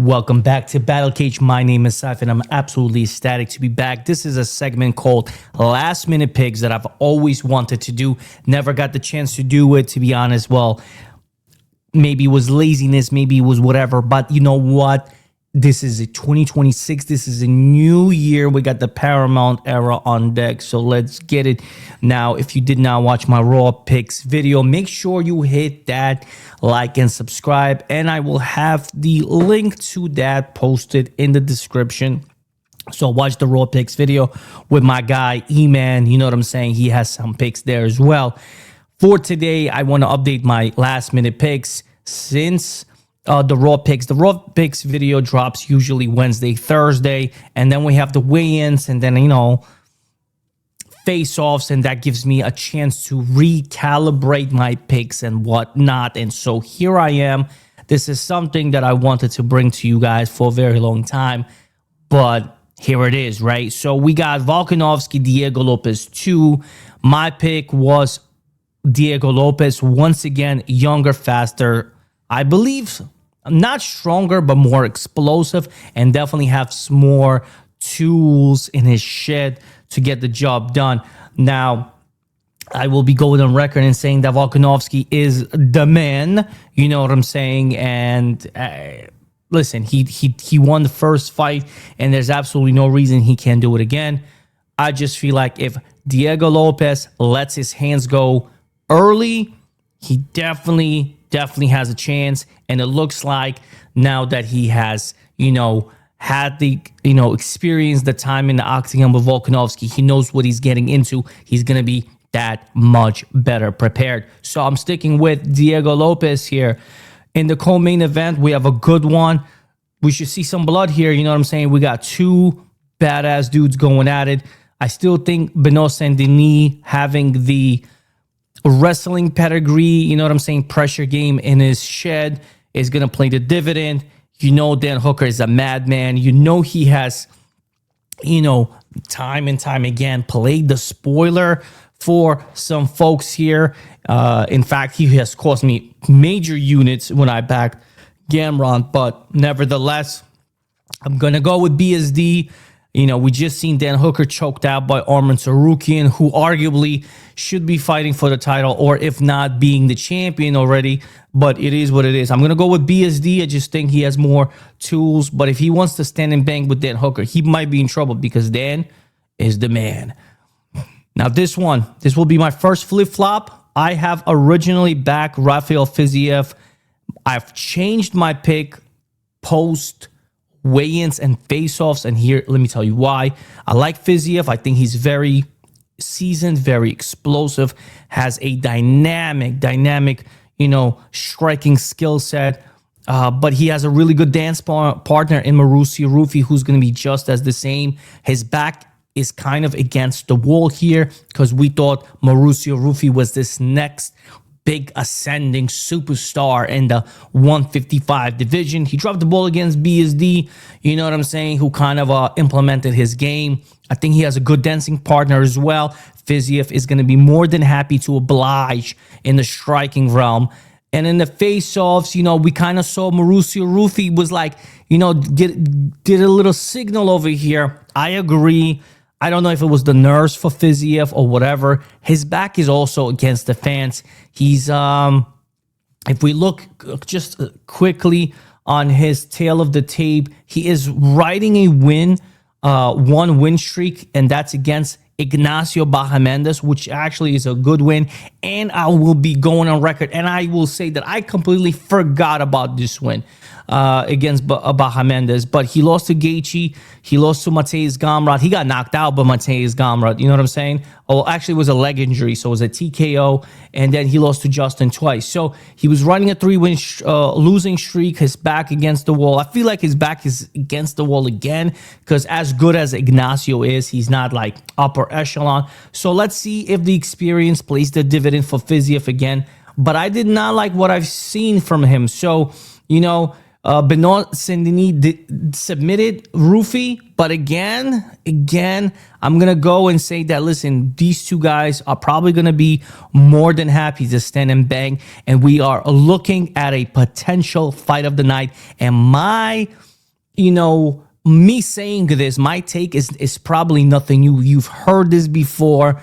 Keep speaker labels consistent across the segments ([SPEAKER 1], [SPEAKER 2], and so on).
[SPEAKER 1] Welcome back to Battlecage. My name is Saif and I'm absolutely ecstatic to be back. This is a segment called Last Minute Picks that I've always wanted to do. Never got the chance to do it, to be honest. Well, maybe it was laziness, maybe it was whatever. But you know what? This is a 2026. This is a new year. We got the Paramount era on deck. So let's get it. Now, if you did not watch my Raw Picks video, make sure you hit that like and subscribe. And I will have the link to that posted in the description. So watch the Raw Picks video with my guy, E-Man. You know what I'm saying? He has some picks there as well. For today, I want to update my last minute picks since the Raw Picks video drops usually Wednesday, Thursday, and then we have the weigh-ins and then, face-offs, and that gives me a chance to recalibrate my picks and whatnot. And so here I am. This is something that I wanted to bring to you guys for a very long time, but here it is, right? So we got Volkanovski, Diego Lopez 2. My pick was Diego Lopez, once again, younger, faster, I believe not stronger, but more explosive, and definitely has more tools in his shed to get the job done. Now, I will be going on record and saying that Volkanovski is the man. You know what I'm saying? And listen, he won the first fight, and there's absolutely no reason he can't do it again. I just feel like if Diego Lopez lets his hands go early, he definitely has a chance. And it looks like now that he has, had the, experienced the time in the octagon with Volkanovski, he knows what he's getting into. He's going to be that much better prepared. So I'm sticking with Diego Lopez here. In the co-main event, we have a good one. We should see some blood here. You know what I'm saying? We got two badass dudes going at it. I still think Benoit Saint-Denis, having the wrestling pedigree, you know what I'm saying, pressure game in his shed, is going to play the dividend. Dan Hooker is a madman. He has, time and time again played the spoiler for some folks here. In fact, he has cost me major units when I backed Gamron, but nevertheless, I'm going to go with BSD. We just seen Dan Hooker choked out by Arman Tsarukyan, who arguably should be fighting for the title, or if not, being the champion already. But it is what it is. I'm going to go with BSD. I just think he has more tools. But if he wants to stand and bang with Dan Hooker, he might be in trouble because Dan is the man. Now, this will be my first flip-flop. I have originally backed Rafael Fiziev. I've changed my pick post weigh-ins and face-offs, and here, let me tell you why. I like Fiziev. I think he's very seasoned, very explosive, has a dynamic, striking skill set, but he has a really good dance partner in Mauricio Ruffy, who's going to be just as the same. His back is kind of against the wall here because we thought Mauricio Ruffy was this next big ascending superstar in the 155 division. He dropped the ball against BSD, you know what I'm saying, who kind of implemented his game. I think he has a good dancing partner as well. Fiziev is going to be more than happy to oblige in the striking realm. And in the face-offs, we kind of saw Mauricio Ruffy was like, did a little signal over here. I agree. I don't know if it was the nerves for Fiziev or whatever. His back is also against the fence. He's, if we look just quickly on his tail of the tape, he is riding a one win streak, and that's against Ignacio Bahamondes, which actually is a good win. And I will be going on record, and I will say that I completely forgot about this win against Bahamondes, but he lost to Gaethje, he lost to Mateusz Gamrot. He got knocked out by Mateusz Gamrot, you know what I'm saying? Oh, actually it was a leg injury, so it was a TKO, and then he lost to Justin twice. So he was running a 3-win losing streak, his back against the wall. I feel like his back is against the wall again, because as good as Ignacio is, he's not like upper echelon. So let's see if the experience plays the dividend for Fiziev again. But I did not like what I've seen from him. So, Benoit Saint-Denis submitted Ruffy, but again, I'm going to go and say that, listen, these two guys are probably going to be more than happy to stand and bang, and we are looking at a potential fight of the night. And my me saying this, my take is probably nothing new. You've heard this before,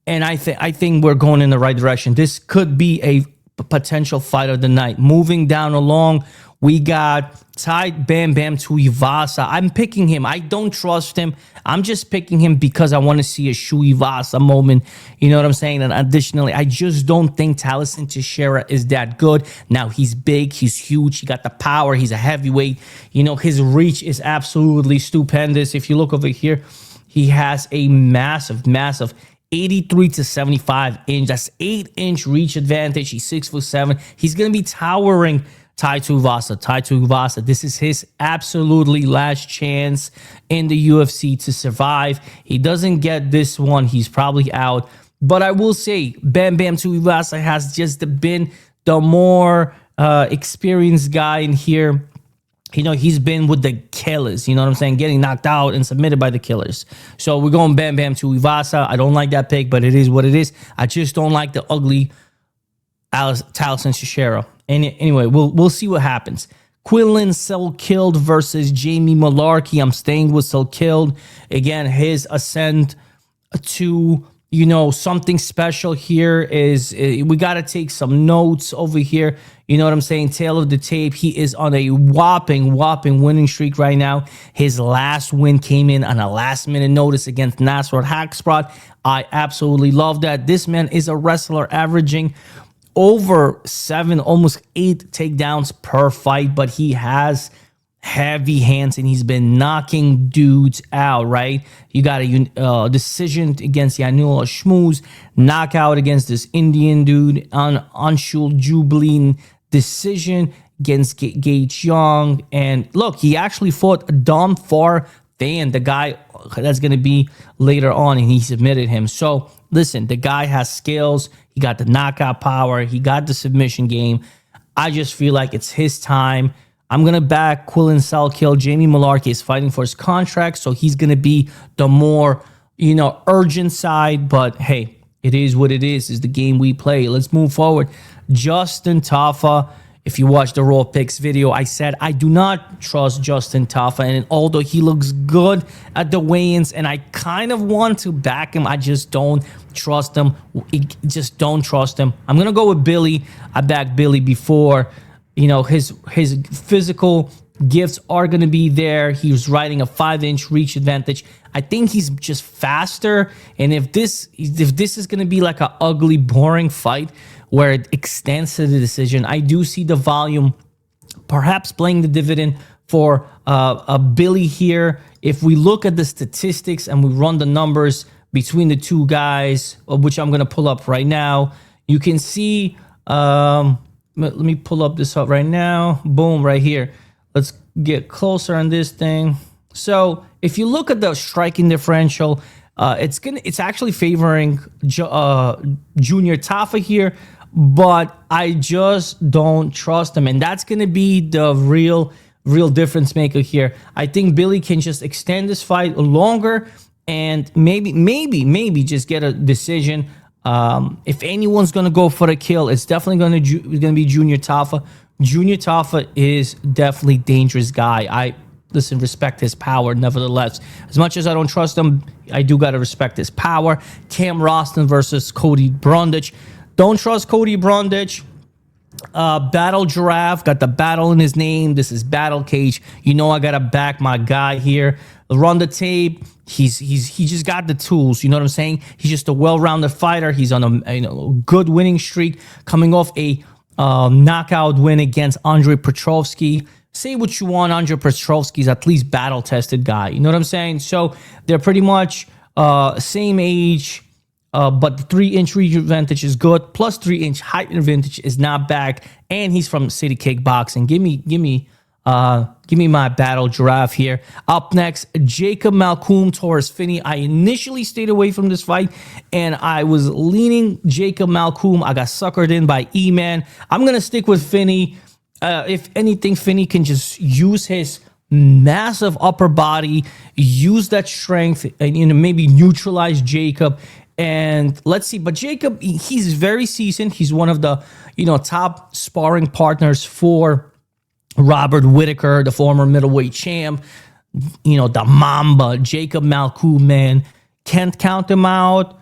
[SPEAKER 1] and I think we're going in the right direction. This could be a potential fight of the night. Moving down along, we got Tai Bam Bam Tuivasa. I'm picking him. I don't trust him. I'm just picking him because I want to see a Tuivasa moment. You know what I'm saying? And additionally, I just don't think Talison Teixeira is that good. Now, he's big. He's huge. He got the power. He's a heavyweight. His reach is absolutely stupendous. If you look over here, he has a massive 83 to 75 inch. That's 8-inch reach advantage. He's 6'7". He's going to be towering Tai Tuivasa. This is his absolutely last chance in the UFC to survive. He doesn't get this one, he's probably out. But I will say, Bam Bam Tuivasa has just been the more experienced guy in here. He's been with the killers, you know what I'm saying? Getting knocked out and submitted by the killers. So we're going Bam Bam Tuivasa. I don't like that pick, but it is what it is. I just don't like the ugly Talison Teixeira. And anyway, we'll see what happens. Quinlan Salkilld versus Jamie Malarkey. I'm staying with Salkilld. Again, his ascent to something special here is we got to take some notes over here. You know what I'm saying? Tail of the tape. He is on a whopping winning streak right now. His last win came in on a last-minute notice against Nasrat Haqparast. I absolutely love that. This man is a wrestler averaging over 7, almost 8 takedowns per fight, but he has heavy hands and he's been knocking dudes out, right? You got a decision against Yanul Shmooze, knockout against this Indian dude on Anshul Jubilee, decision against Gage Young. And look, he actually fought Dom Far Fan, the guy that's going to be later on, and he submitted him. So listen, the guy has skills. He got the knockout power. He got the submission game. I just feel like it's his time. I'm going to back Quinlan Salkilld. Jamie Malarkey is fighting for his contract, so he's going to be the more, urgent side. But hey, it is what it is the game we play. Let's move forward. Justin Tafa. If you watch the Raw Picks video, I said I do not trust Justin Tafa. And although he looks good at the weigh-ins, and I kind of want to back him, I just don't trust him. I'm going to go with Billy. I backed Billy before. His physical gifts are going to be there. He was riding a 5-inch reach advantage. I think he's just faster. And if this is going to be like an ugly, boring fight where it extends to the decision, I do see the volume perhaps playing the dividend for a Billy here. If we look at the statistics and we run the numbers between the two guys, which I'm going to pull up right now, you can see, let me pull up this up right now. Boom, right here. Let's get closer on this thing. So if you look at the striking differential, it's actually favoring Junior Tafa here, but I just don't trust him, and that's going to be the real difference maker here. I think Billy can just extend this fight longer and maybe just get a decision. If anyone's going to go for the kill, it's definitely going to be Junior Tafa. Junior Tafa is definitely a dangerous guy. Respect his power nevertheless. As much as I don't trust him, I do got to respect his power. Cam Rowston versus Cody Brundage. Don't trust Cody Brundage. Battle Giraffe, got the battle in his name. This is Battlecage. I got to back my guy here. Run the tape. He just got the tools. You know what I'm saying? He's just a well-rounded fighter. He's on a good winning streak, coming off a knockout win against Andre Petrovsky. Say what you want, Andre Petrovsky's at least battle-tested guy. You know what I'm saying? So they're pretty much same age, but the 3-inch reach advantage is good. Plus 3-inch height advantage is not back, and he's from City Kickboxing. Give me my Battle Giraffe here. Up next, Jacob Malkoun towards Finney. I initially stayed away from this fight, and I was leaning Jacob Malkoun. I got suckered in by E-Man. I'm going to stick with Finney. If anything, Finney can just use his massive upper body, use that strength, and maybe neutralize Jacob. And let's see. But Jacob, he's very seasoned. He's one of the top sparring partners for Robert Whittaker, the former middleweight champ, the Mamba, Jacob Malkoun, man. Can't count him out.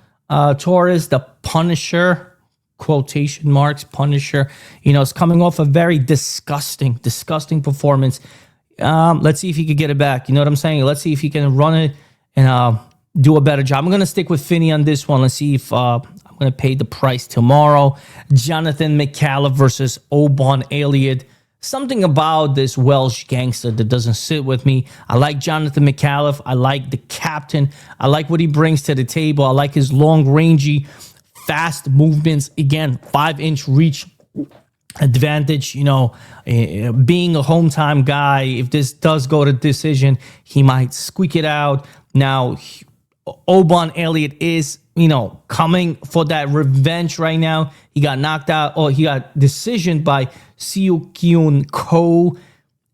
[SPEAKER 1] Torres, the Punisher, quotation marks, Punisher, is coming off a very disgusting performance. Let's see if he could get it back. You know what I'm saying? Let's see if he can run it and do a better job. I'm going to stick with Finney on this one. Let's see if I'm going to pay the price tomorrow. Jonathan McCallum versus Oban Elliott. Something about this Welsh gangster that doesn't sit with me. I like Jonathan McCallum. I like the captain. I like what he brings to the table. I like his long, rangy, fast movements. Again, 5-inch reach advantage. Being a home time guy, if this does go to decision, he might squeak it out. Now, Oban Elliott is, coming for that revenge right now. He got knocked out, or he got decisioned by Seokyun Ko,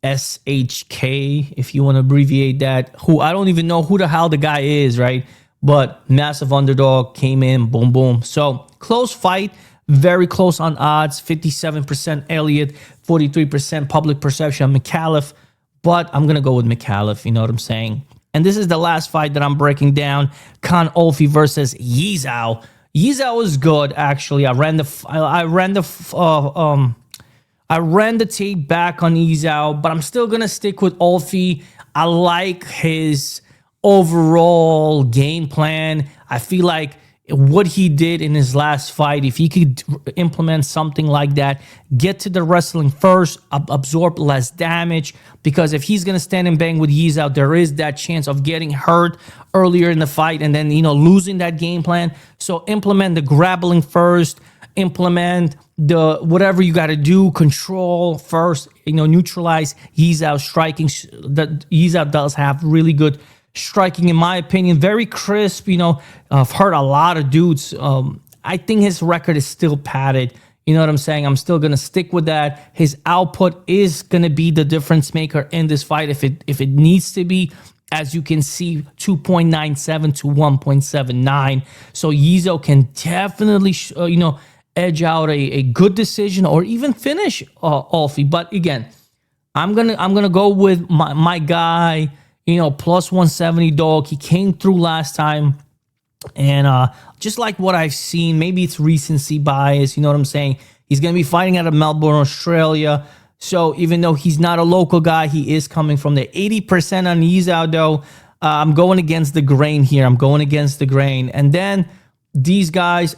[SPEAKER 1] SHK, if you want to abbreviate that, who I don't even know who the hell the guy is, right? But massive underdog, came in, boom, boom. So close fight, very close on odds, 57% Elliott, 43% public perception on McCallum. But I'm going to go with McCallum, you know what I'm saying? And this is the last fight that I'm breaking down. Ofli versus Yizha. Yizha was good, actually. I ran the tape back on Yizha, but I'm still gonna stick with Ofli. I like his overall game plan. I feel like what he did in his last fight, if he could implement something like that, get to the wrestling first, absorb less damage, because if he's going to stand and bang with Yizha, there is that chance of getting hurt earlier in the fight and then, losing that game plan. So implement the grappling first, implement the whatever you got to do, control first, neutralize Yizha's striking. That Yizha does have really good striking, in my opinion, very crisp. I've heard a lot of dudes. I think his record is still padded. You know what I'm saying? I'm still gonna stick with that. His output is gonna be the difference maker in this fight if it needs to be. As you can see, 2.97 to 1.79. So Yizha can definitely, edge out a good decision or even finish Ofli. But again, I'm gonna go with my guy. Plus 170 dog. He came through last time. And just like what I've seen, maybe it's recency bias. You know what I'm saying? He's going to be fighting out of Melbourne, Australia. So even though he's not a local guy, he is coming from there. 80% on Yizha, though. I'm going against the grain here. And then these guys,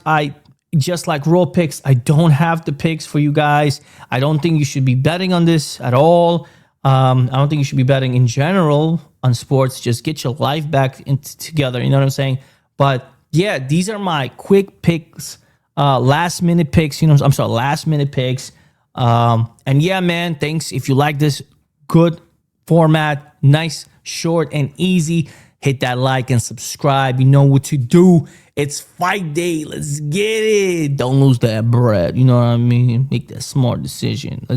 [SPEAKER 1] just like raw picks, I don't have the picks for you guys. I don't think you should be betting on this at all. I don't think you should be betting in general on sports. Just get your life back together. You know what I'm saying? But yeah, these are my quick picks, last minute picks. Last minute picks. And yeah, man, thanks. If you like this, good format, nice, short, and easy, hit that like and subscribe. You know what to do. It's fight day. Let's get it. Don't lose that bread. You know what I mean? Make that smart decision. Let's